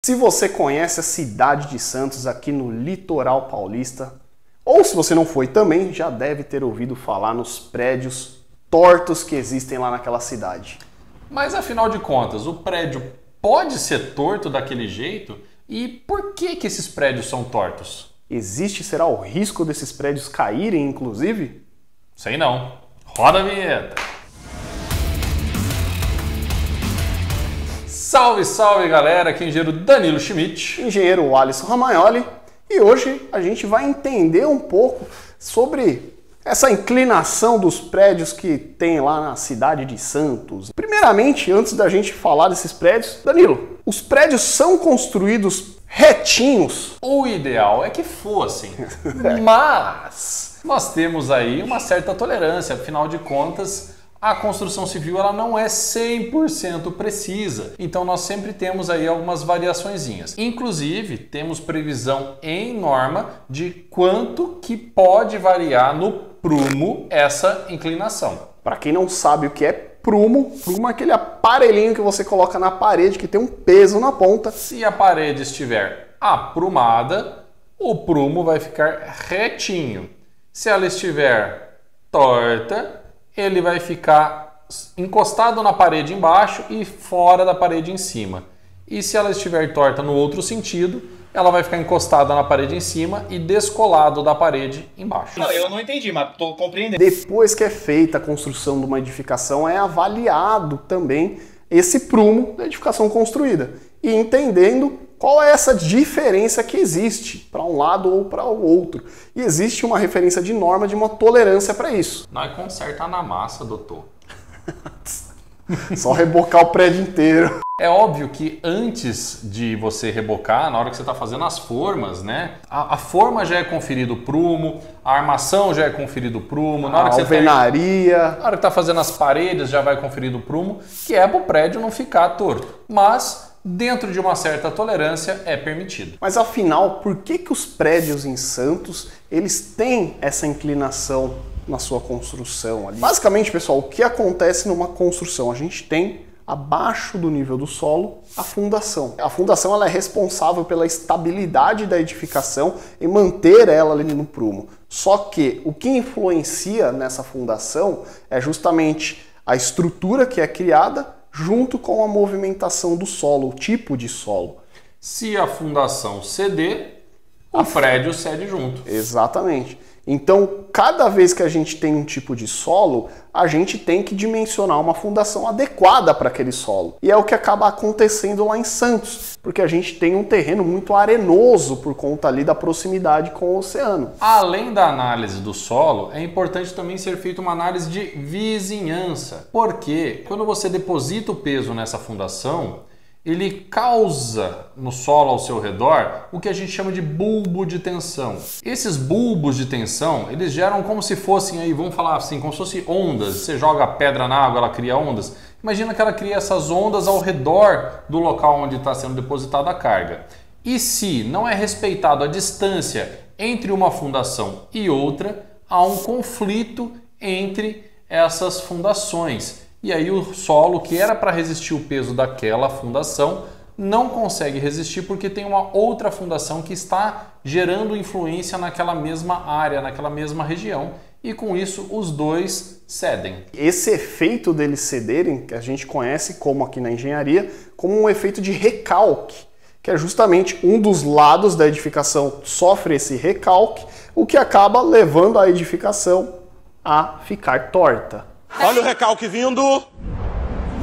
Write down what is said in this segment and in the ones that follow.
Se você conhece a cidade de Santos aqui no litoral paulista, ou se você não foi também, já deve ter ouvido falar nos prédios tortos que existem lá naquela cidade. Mas afinal de contas, o prédio pode ser torto daquele jeito? E por que esses prédios são tortos? Existe, será, o risco desses prédios caírem, inclusive? Sei não. Roda a vinheta! Salve, salve galera, aqui é o engenheiro Danilo Schmidt. Engenheiro Alisson Ramagnoli. E hoje a gente vai entender um pouco sobre essa inclinação dos prédios que tem lá na cidade de Santos. Primeiramente, antes da gente falar desses prédios, Danilo, os prédios são construídos retinhos? O ideal é que fossem, mas nós temos aí uma certa tolerância, afinal de contas, a construção civil ela não é 100% precisa, então nós sempre temos aí algumas variaçõezinhas. Inclusive, temos previsão em norma de quanto que pode variar no prumo essa inclinação. Para quem não sabe o que é prumo é aquele aparelhinho que você coloca na parede que tem um peso na ponta. Se a parede estiver aprumada, o prumo vai ficar retinho. Se ela estiver torta, ele vai ficar encostado na parede embaixo e fora da parede em cima. E se ela estiver torta no outro sentido, ela vai ficar encostada na parede em cima e descolado da parede embaixo. Não, eu não entendi, mas estou compreendendo. Depois que é feita a construção de uma edificação, é avaliado também esse prumo da edificação construída. E entendendo qual é essa diferença que existe para um lado ou para o outro. E existe uma referência de norma de uma tolerância para isso. Nós conserta na massa, doutor. Só rebocar o prédio inteiro. É óbvio que antes de você rebocar, na hora que você está fazendo as formas, né? A forma já é conferido o prumo, a armação já é conferido o prumo, na hora que você alvenaria. Na hora que está fazendo as paredes já vai conferido o prumo, que é para o prédio não ficar torto. Mas dentro de uma certa tolerância é permitido. Mas afinal, por que os prédios em Santos eles têm essa inclinação na sua construção ali? Basicamente, pessoal, o que acontece numa construção? A gente tem abaixo do nível do solo a fundação. A fundação ela é responsável pela estabilidade da edificação e manter ela ali no prumo. Só que o que influencia nessa fundação é justamente a estrutura que é criada junto com a movimentação do solo, o tipo de solo. Se a fundação ceder, o prédio cede junto. Exatamente. Então, cada vez que a gente tem um tipo de solo, a gente tem que dimensionar uma fundação adequada para aquele solo. E é o que acaba acontecendo lá em Santos, porque a gente tem um terreno muito arenoso por conta ali da proximidade com o oceano. Além da análise do solo, é importante também ser feita uma análise de vizinhança. Porque quando você deposita o peso nessa fundação, ele causa no solo ao seu redor o que a gente chama de bulbo de tensão. Esses bulbos de tensão, eles geram como se fossem aí, vamos falar assim, como se fossem ondas. Você joga pedra na água, ela cria ondas. Imagina que ela cria essas ondas ao redor do local onde está sendo depositada a carga. E se não é respeitado a distância entre uma fundação e outra, há um conflito entre essas fundações. E aí o solo, que era para resistir o peso daquela fundação, não consegue resistir porque tem uma outra fundação que está gerando influência naquela mesma área, naquela mesma região. E com isso os dois cedem. Esse efeito deles cederem, que a gente conhece como aqui na engenharia, como um efeito de recalque, que é justamente um dos lados da edificação sofre esse recalque, o que acaba levando a edificação a ficar torta. Olha o recalque vindo!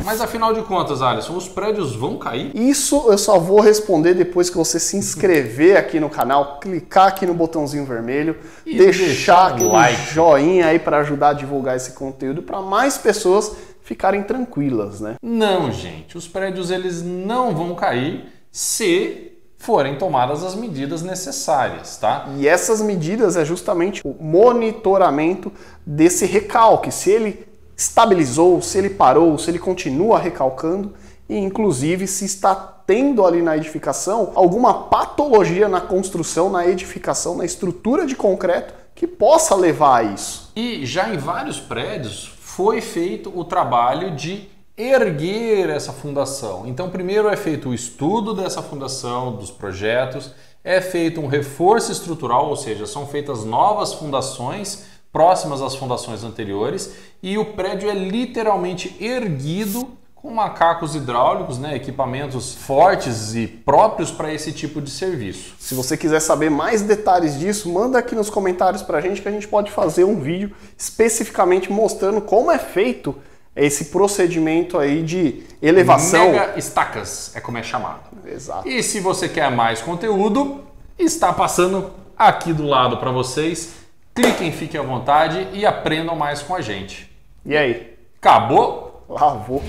Mas afinal de contas, Alisson, os prédios vão cair? Isso eu só vou responder depois que você se inscrever aqui no canal, clicar aqui no botãozinho vermelho, e deixar aquele like, joinha aí para ajudar a divulgar esse conteúdo para mais pessoas ficarem tranquilas, né? Não, gente, os prédios eles não vão cair se forem tomadas as medidas necessárias, tá? E essas medidas é justamente o monitoramento desse recalque, se ele estabilizou, se ele parou, se ele continua recalcando e inclusive se está tendo ali na edificação alguma patologia na construção, na edificação, na estrutura de concreto que possa levar a isso. E já em vários prédios foi feito o trabalho de erguer essa fundação. Então, primeiro é feito o estudo dessa fundação, dos projetos, é feito um reforço estrutural, ou seja, são feitas novas fundações próximas às fundações anteriores e o prédio é literalmente erguido com macacos hidráulicos, né, equipamentos fortes e próprios para esse tipo de serviço. Se você quiser saber mais detalhes disso, manda aqui nos comentários para a gente que a gente pode fazer um vídeo especificamente mostrando como é feito esse procedimento aí de elevação. Mega estacas é como é chamado. Exato. E se você quer mais conteúdo, está passando aqui do lado para vocês. Cliquem, fiquem à vontade e aprendam mais com a gente. E aí? Acabou? Lavou.